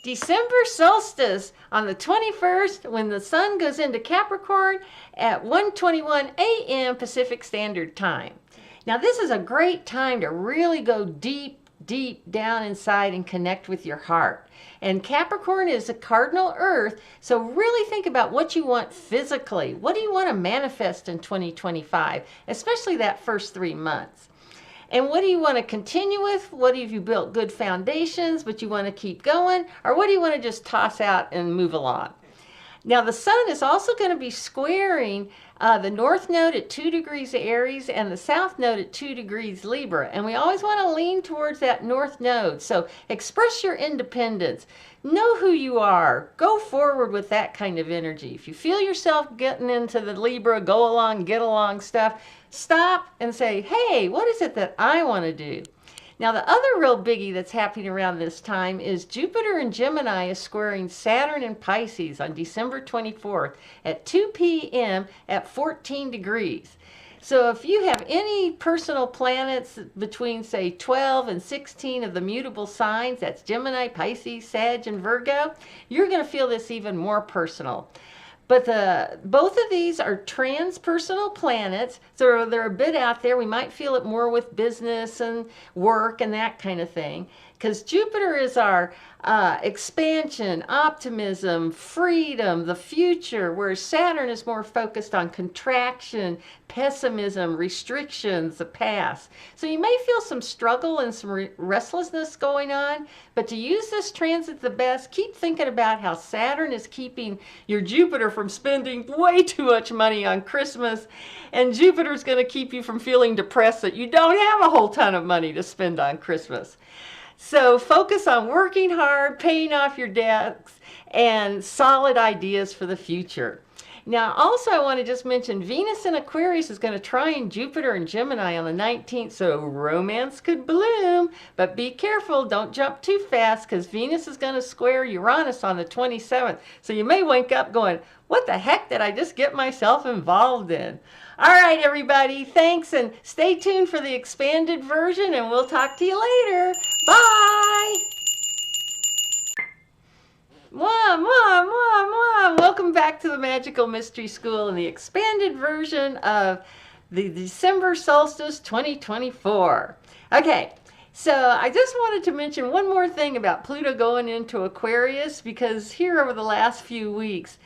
December solstice on the 21st when the sun goes into Capricorn at 1:21 a.m. Pacific Standard Time. Now this is a great time to really go deep down inside and connect with your heart. And Capricorn is a cardinal earth, so really think about what you want physically. What do you want to manifest in 2025, especially that first 3 months? And what do you want to continue with? What have you built good foundations, but you want to keep going? Or what do you want to just toss out and move along? Now the sun is also going to be squaring the north node at 2 degrees Aries and the south node at 2 degrees Libra. And we always want to lean towards that north node. So express your independence. Know who you are. Go forward with that kind of energy. If you feel yourself getting into the Libra, go along, get along stuff, stop and say, hey, what is it that I want to do? Now, the other real biggie that's happening around this time is Jupiter in Gemini is squaring Saturn in Pisces on December 24th at 2 p.m. at 14 degrees. So if you have any personal planets between, say, 12 and 16 of the mutable signs, that's Gemini, Pisces, Sag, and Virgo, you're going to feel this even more personal. But both of these are transpersonal planets, so they're a bit out there. We might feel it more with business and work and that kind of thing. Because Jupiter is our expansion, optimism, freedom, the future, whereas Saturn is more focused on contraction, pessimism, restrictions, the past. So you may feel some struggle and some restlessness going on, but to use this transit the best, keep thinking about how Saturn is keeping your Jupiter from spending way too much money on Christmas, and Jupiter's going to keep you from feeling depressed that you don't have a whole ton of money to spend on Christmas. So focus on working hard, paying off your debts, and solid ideas for the future. Now, also I want to just mention Venus in Aquarius is going to trine Jupiter and Gemini on the 19th, so romance could bloom. But be careful, don't jump too fast, because Venus is going to square Uranus on the 27th. So you may wake up going, what the heck did I just get myself involved in? All right, everybody, thanks, and stay tuned for the expanded version, and we'll talk to you later. Bye! Welcome back to the Magical Mystery School and the expanded version of the December Solstice 2024. Okay, so I just wanted to mention one more thing about Pluto going into Aquarius, because here over the last few weeks,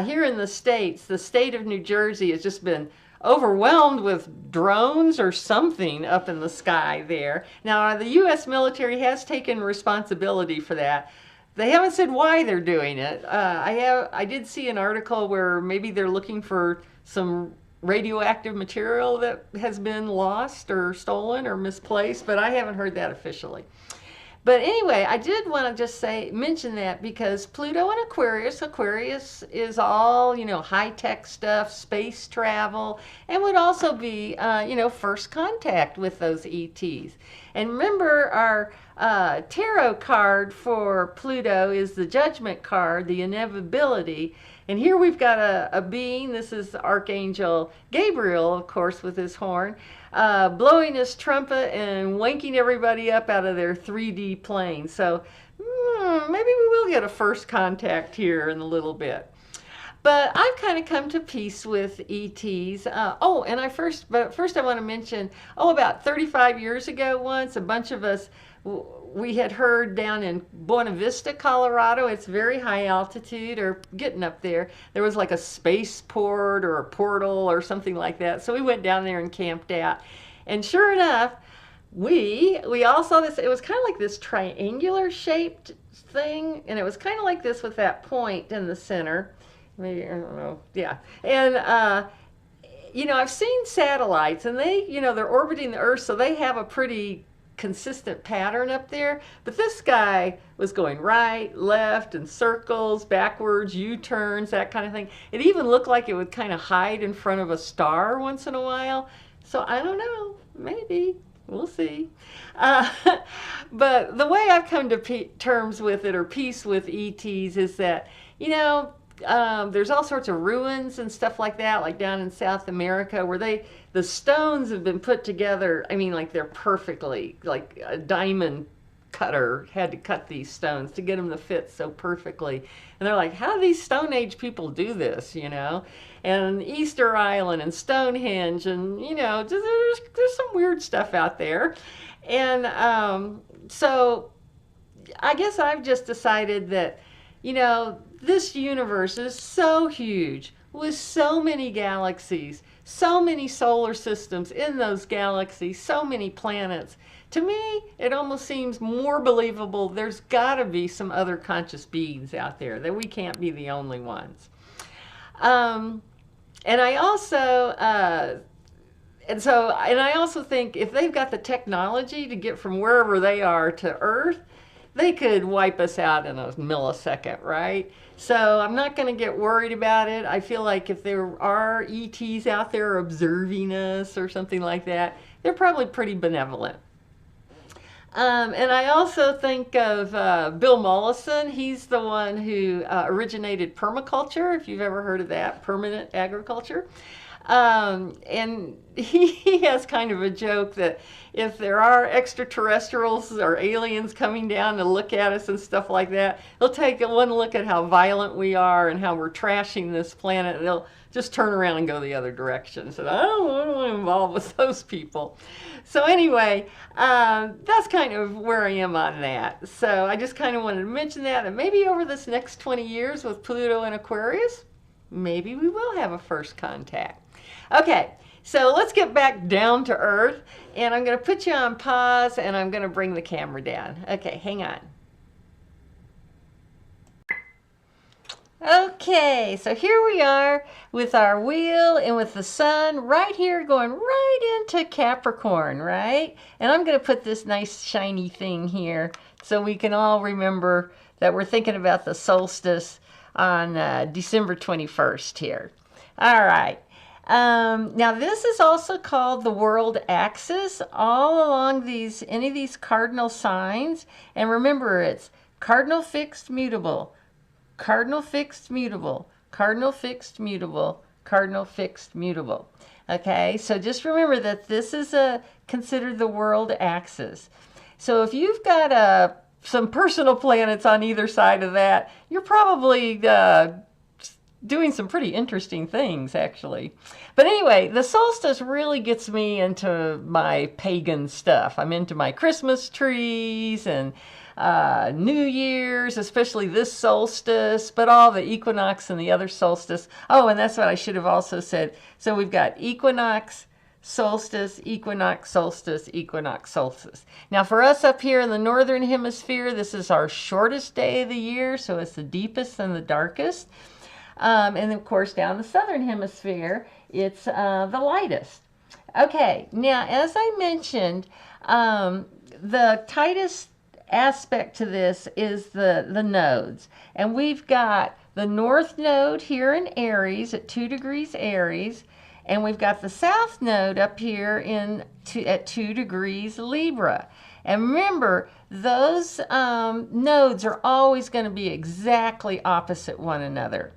here in the States, the state of New Jersey has just been overwhelmed with drones or something up in the sky there. Now, the U.S. military has taken responsibility for that. They haven't said why they're doing it. I did see an article where maybe they're looking for some radioactive material that has been lost or stolen or misplaced, but I haven't heard that officially. But anyway, I did want to just mention that because Pluto and Aquarius is all, high-tech stuff, space travel, and would also be, first contact with those ETs. And remember, our tarot card for Pluto is the Judgment card, the inevitability. And here we've got a being, this is Archangel Gabriel, of course, with his horn, blowing his trumpet and wanking everybody up out of their 3D plane. So maybe we will get a first contact here in a little bit. But I've kind of come to peace with ETs. But first I want to mention, about 35 years ago once, a bunch of us, we had heard down in Buena Vista, Colorado, it's very high altitude, or getting up there, there was like a spaceport or a portal or something like that. So we went down there and camped out. And sure enough, we all saw this. It was kind of like this triangular shaped thing, and it was kind of like this with that point in the center. Maybe, I don't know, yeah. And I've seen satellites, and they're orbiting the Earth, so they have a pretty consistent pattern up there. But this guy was going right, left, and circles, backwards, U-turns, that kind of thing. It even looked like it would kind of hide in front of a star once in a while. So I don't know, maybe. We'll see. But the way I've come to terms with it, or peace with ETs, is that, there's all sorts of ruins and stuff like that, like down in South America, where the stones have been put together, like they're perfectly, like a diamond cutter had to cut these stones to get them to fit so perfectly. And they're like, how do these Stone Age people do this, you know? And Easter Island and Stonehenge, and, you know, there's some weird stuff out there. And so I guess I've just decided that, you know, this universe is so huge with so many galaxies, so many solar systems in those galaxies, so many planets. To me, it almost seems more believable there's got to be some other conscious beings out there, that we can't be the only ones. And I also think if they've got the technology to get from wherever they are to Earth, they could wipe us out in a millisecond, right? So I'm not going to get worried about it. I feel like if there are ETs out there observing us or something like that, they're probably pretty benevolent. And I also think of Bill Mollison. He's the one who originated permaculture, if you've ever heard of that, permanent agriculture. And he has kind of a joke that if there are extraterrestrials or aliens coming down to look at us and stuff like that, they'll take one look at how violent we are and how we're trashing this planet, and they'll just turn around and go the other direction. So I don't want to involve with those people. So anyway, that's kind of where I am on that. So I just kind of wanted to mention that, and maybe over this next 20 years with Pluto and Aquarius, maybe we will have a first contact. Okay, so let's get back down to Earth, and I'm going to put you on pause, and I'm going to bring the camera down. Okay, hang on. Okay, so here we are with our wheel and with the sun right here going right into Capricorn, right? And I'm going to put this nice shiny thing here so we can all remember that we're thinking about the solstice on December 21st here. All right. Now this is also called the world axis all along any of these cardinal signs. And remember, it's cardinal fixed mutable, cardinal fixed mutable, cardinal fixed mutable, cardinal fixed mutable. Okay, so just remember that this is considered the world axis. So if you've got some personal planets on either side of that, you're probably doing some pretty interesting things, actually. But anyway, the solstice really gets me into my pagan stuff. I'm into my Christmas trees and New Year's, especially this solstice, but all the equinox and the other solstice. Oh, and that's what I should have also said. So we've got equinox, solstice, equinox, solstice, equinox, solstice. Now for us up here in the Northern Hemisphere, this is our shortest day of the year, so it's the deepest and the darkest. And of course down the Southern Hemisphere, it's the lightest. Okay, now as I mentioned, the tightest aspect to this is the nodes. And we've got the North Node here in Aries at 2 degrees Aries, and we've got the South Node up here at 2 degrees Libra. And remember, those nodes are always going to be exactly opposite one another.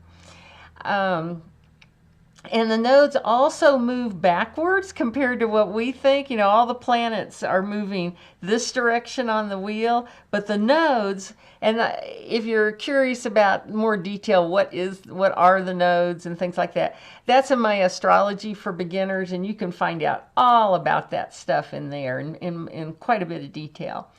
And the nodes also move backwards compared to what we think. You know, all the planets are moving this direction on the wheel, but the nodes, and if you're curious about more detail, what are the nodes and things like that, that's in my Astrology for Beginners, and you can find out all about that stuff in there in quite a bit of detail.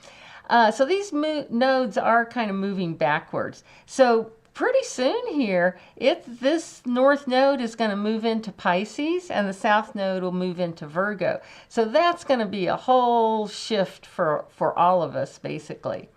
So these nodes are kind of moving backwards. So pretty soon here, this North Node is going to move into Pisces, and the South Node will move into Virgo. So that's going to be a whole shift for all of us, basically.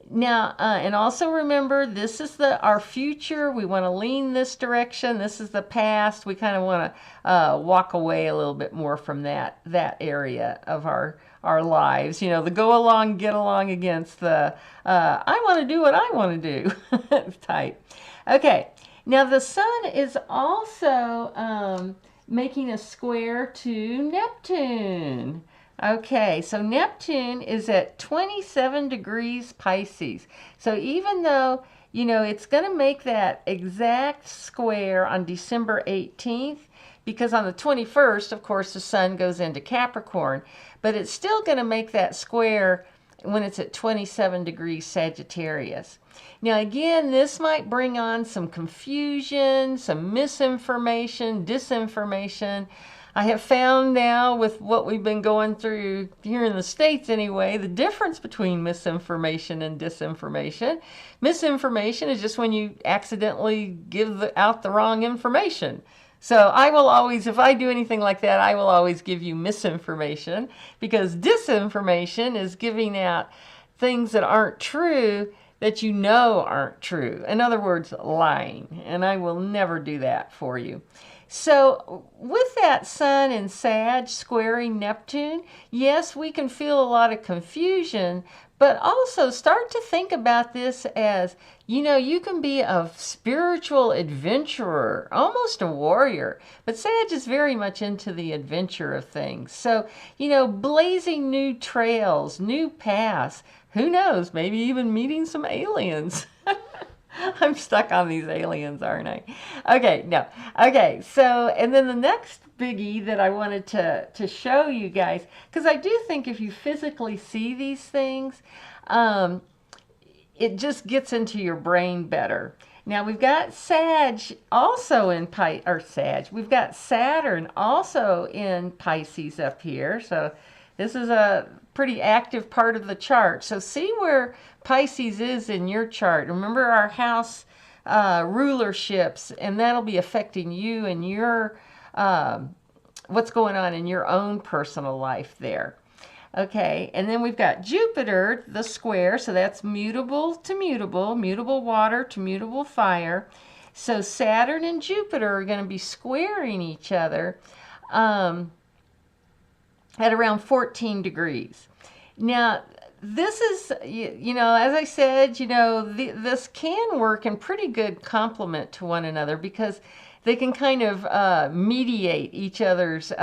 Now, and also remember, this is our future. We want to lean this direction. This is the past. We kind of want to walk away a little bit more from that area of our lives. You know, the go along, get along against the I want to do what I want to do type. Okay, now the sun is also making a square to Neptune. Okay, so Neptune is at 27 degrees Pisces. So even though, you know, it's going to make that exact square on December 18th, because on the 21st, of course, the sun goes into Capricorn, but it's still going to make that square when it's at 27 degrees Sagittarius. Now again, this might bring on some confusion, some misinformation, disinformation. I have found now with what we've been going through here in the States anyway, the difference between misinformation and disinformation. Misinformation is just when you accidentally give out the wrong information. So I will always, if I do anything like that, I will always give you misinformation, because disinformation is giving out things that aren't true that you know aren't true. In other words, lying. And I will never do that for you. So with that Sun in Sag squaring Neptune, yes, we can feel a lot of confusion, but also start to think about this as, you know, you can be a spiritual adventurer, almost a warrior, but Sag is very much into the adventure of things. So, you know, blazing new trails, new paths, who knows, maybe even meeting some aliens. I'm stuck on these aliens, aren't I? Okay, no. Okay, so, and then the next biggie that I wanted to show you guys, because I do think if you physically see these things, it just gets into your brain better. Now we've got Sag also in we've got Saturn also in Pisces up here. So this is a pretty active part of the chart. So see where Pisces is in your chart. Remember our house rulerships, and that'll be affecting you and your what's going on in your own personal life there. Okay, and then we've got Jupiter, the square, so that's mutable to mutable, mutable water to mutable fire. So Saturn and Jupiter are going to be squaring each other at around 14 degrees. Now, this is, you know, as I said, you know, this can work in pretty good complement to one another, because they can kind of mediate each other's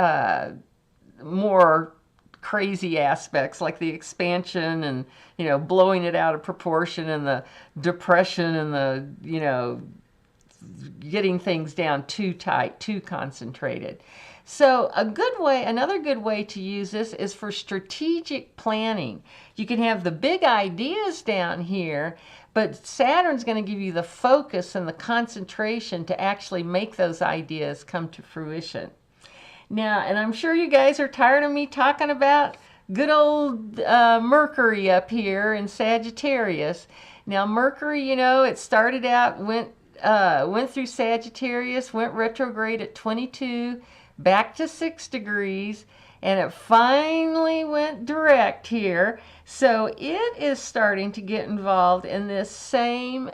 more crazy aspects, like the expansion and, you know, blowing it out of proportion, and the depression, and the, you know, getting things down too tight, too concentrated. So another good way to use this is for strategic planning. You can have the big ideas down here, but Saturn's going to give you the focus and the concentration to actually make those ideas come to fruition. Now, and I'm sure you guys are tired of me talking about good old Mercury up here in Sagittarius. Now, Mercury, you know, it started out, went through Sagittarius, went retrograde at 22, back to 6 degrees, and it finally went direct here. So it is starting to get involved in this same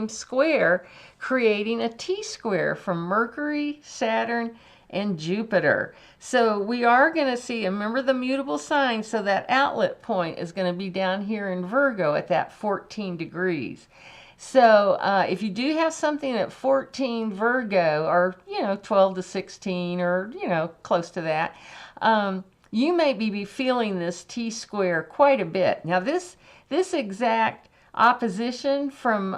square, creating a T-square from Mercury, Saturn, and Jupiter. So we are going to see, remember the mutable sign, so that outlet point is going to be down here in Virgo at that 14 degrees. So if you do have something at 14 Virgo, or, you know, 12 to 16, or, you know, close to that, you may be feeling this T-square quite a bit. Now this exact opposition from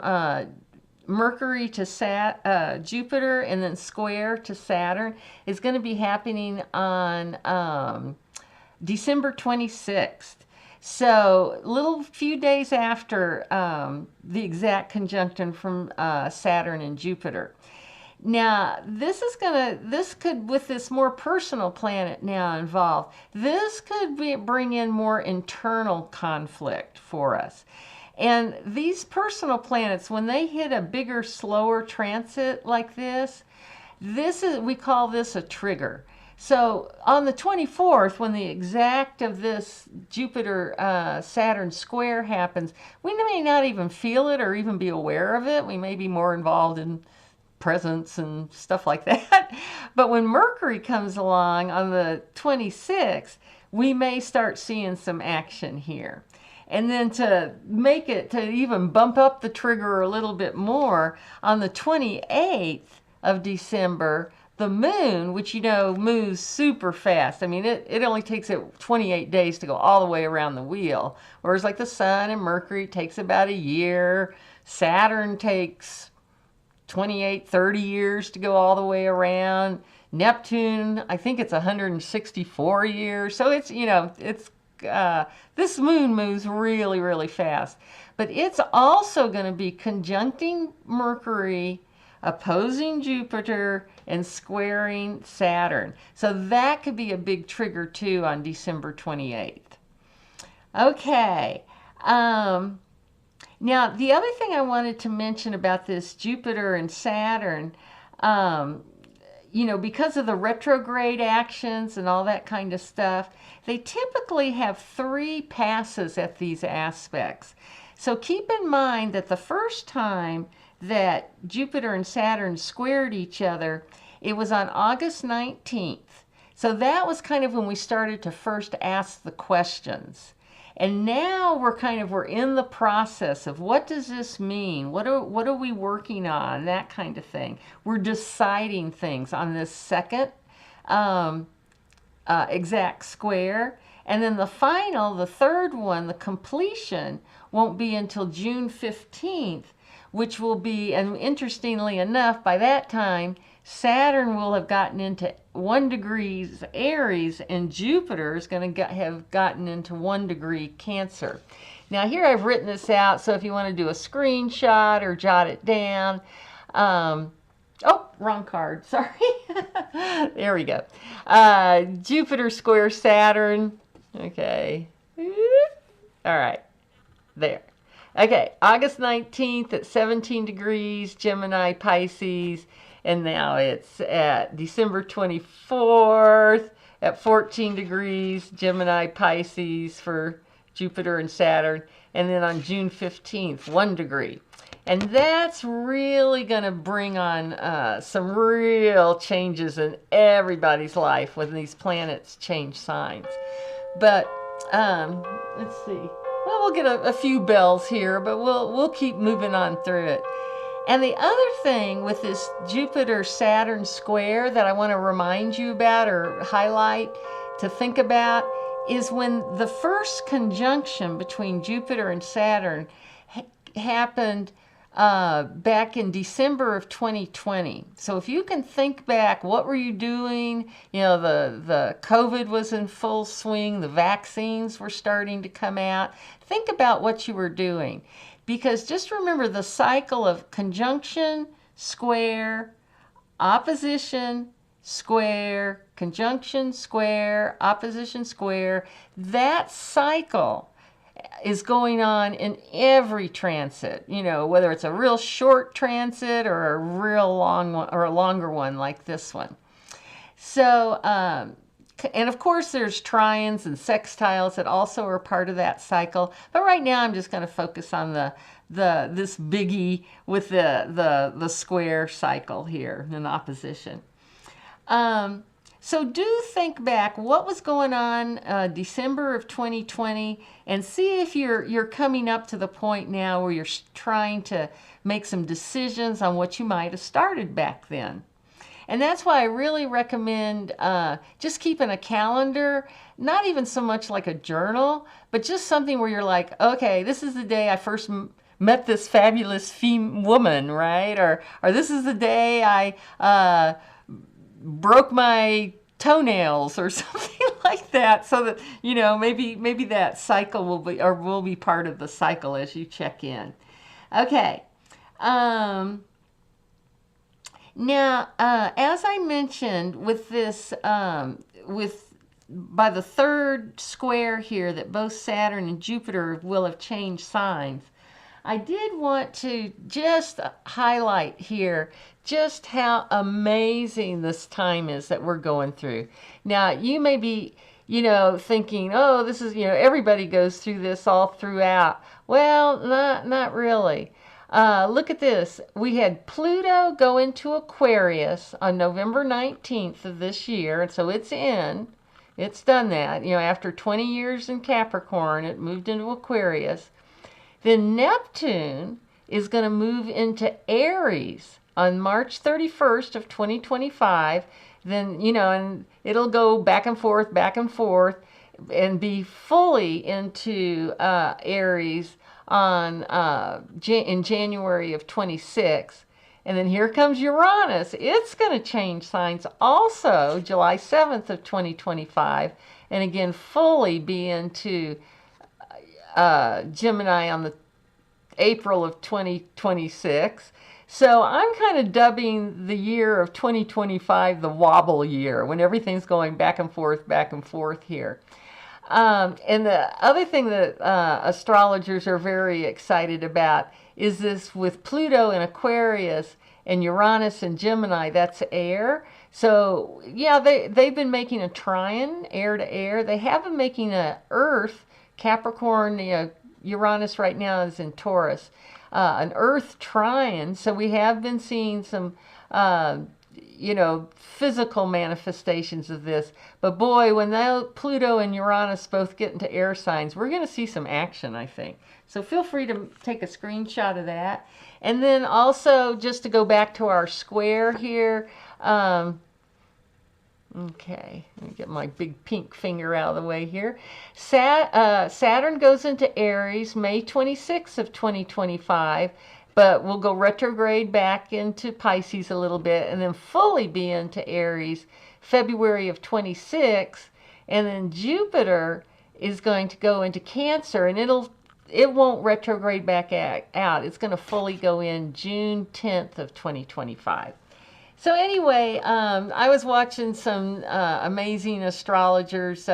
Mercury to Jupiter, and then square to Saturn, is going to be happening on December 26th. So little few days after the exact conjunction from Saturn and Jupiter. Now, this could, with this more personal planet now involved, this could bring in more internal conflict for us. And these personal planets, when they hit a bigger, slower transit like this, we call this a trigger. So on the 24th, when the exact of this Jupiter-Saturn square happens, we may not even feel it or even be aware of it. We may be more involved in presents and stuff like that. But when Mercury comes along on the 26th, we may start seeing some action here. And then to make it, to even bump up the trigger a little bit more, on the 28th of December, the moon, which, you know, moves super fast. I mean, it only takes it 28 days to go all the way around the wheel. Whereas like the sun and Mercury takes about a year. Saturn takes 28, 30 years to go all the way around. Neptune, I think it's 164 years. So it's, you know, it's this moon moves really, really fast. But it's also going to be conjuncting Mercury, opposing Jupiter, and squaring Saturn. So that could be a big trigger too on December 28th. Okay. Now, the other thing I wanted to mention about this Jupiter and Saturn, you know, because of the retrograde actions and all that kind of stuff, they typically have 3 passes at these aspects. So keep in mind that the first time that Jupiter and Saturn squared each other, it was on August 19th. So that was kind of when we started to first ask the questions. And now we're in the process of what does this mean? What are we working on? That kind of thing. We're deciding things on this second exact square. And then the final, the third one, the completion, won't be until June 15th, which will be, and interestingly enough, by that time, Saturn will have gotten into 1 degree Aries, and Jupiter is going to have gotten into 1 degree Cancer. Now here I've written this out, so if you want to do a screenshot or jot it down. Oh, wrong card, sorry. There we go. Jupiter square Saturn. Okay. All right. There. Okay, August 19th at 17 degrees, Gemini, Pisces. And now it's at December 24th at 14 degrees, Gemini, Pisces for Jupiter and Saturn. And then on June 15th, 1 degree. And that's really going to bring on some real changes in everybody's life when these planets change signs. But let's see. Well, we'll get a few bells here, but we'll keep moving on through it. And the other thing with this Jupiter-Saturn square that I want to remind you about or highlight to think about is when the first conjunction between Jupiter and Saturn happened back in December of 2020. So if you can think back, what were you doing? You know, the COVID was in full swing. The vaccines were starting to come out. Think about what you were doing. Because just remember the cycle of conjunction, square, opposition, square, conjunction, square, opposition, square. That cycle is going on in every transit, you know, whether it's a real short transit or a real long one or a longer one like this one. So, and of course there's trions and sextiles that also are part of that cycle. But right now I'm just going to focus on this biggie with the square cycle here in opposition. So do think back what was going on December of 2020 and see if you're coming up to the point now where you're trying to make some decisions on what you might have started back then. And that's why I really recommend just keeping a calendar, not even so much like a journal, but just something where you're like, okay, this is the day I first met this fabulous woman, right? Or this is the day I broke my toenails or something like that, so that, you know, maybe that cycle will be part of the cycle as you check in. Okay. Now, as I mentioned, with this, by the third square here that both Saturn and Jupiter will have changed signs, I did want to just highlight here just how amazing this time is that we're going through. Now, you may be, you know, thinking, oh, this is, you know, everybody goes through this all throughout. Well, not really. Look at this. We had Pluto go into Aquarius on November 19th of this year, and so it's done that. You know, after 20 years in Capricorn, it moved into Aquarius. Then Neptune is going to move into Aries on March 31st of 2025. Then, you know, and it'll go back and forth, and be fully into Aries on in January of 26. And then here comes Uranus. It's going to change signs also July 7th of 2025, and again fully be into Gemini on the April of 2026. So I'm kind of dubbing the year of 2025 the wobble year, when everything's going back and forth here. And the other thing that astrologers are very excited about is this with Pluto in Aquarius and Uranus and Gemini, that's air. So yeah, they've been making a trine, air to air. They have been making a Earth, Capricorn, Uranus right now is in Taurus, an Earth trine. So we have been seeing some, physical manifestations of this. But boy, when Pluto and Uranus both get into air signs, we're going to see some action, I think. So feel free to take a screenshot of that. And then also, just to go back to our square here, okay, let me get my big pink finger out of the way here. Saturn goes into Aries May 26th of 2025, but we'll go retrograde back into Pisces a little bit and then fully be into Aries February of 26. And then Jupiter is going to go into Cancer, and it won't retrograde back out. It's going to fully go in June 10th of 2025. So anyway, I was watching some amazing astrologers,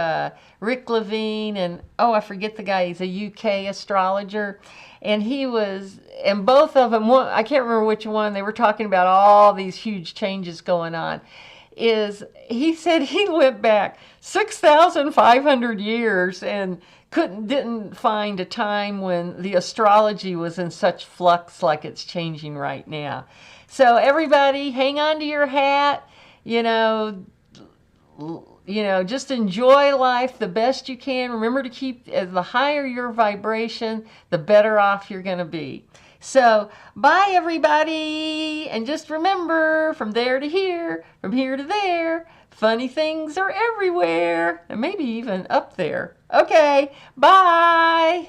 Rick Levine, and I forget the guy, he's a UK astrologer, and and both of them, I can't remember which one, they were talking about all these huge changes going on. He said he went back 6,500 years and didn't find a time when the astrology was in such flux like it's changing right now. So everybody, hang on to your hat, just enjoy life the best you can. Remember to keep, the higher your vibration, the better off you're going to be. So bye everybody, and just remember, from there to here, from here to there, funny things are everywhere, and maybe even up there. Okay, bye.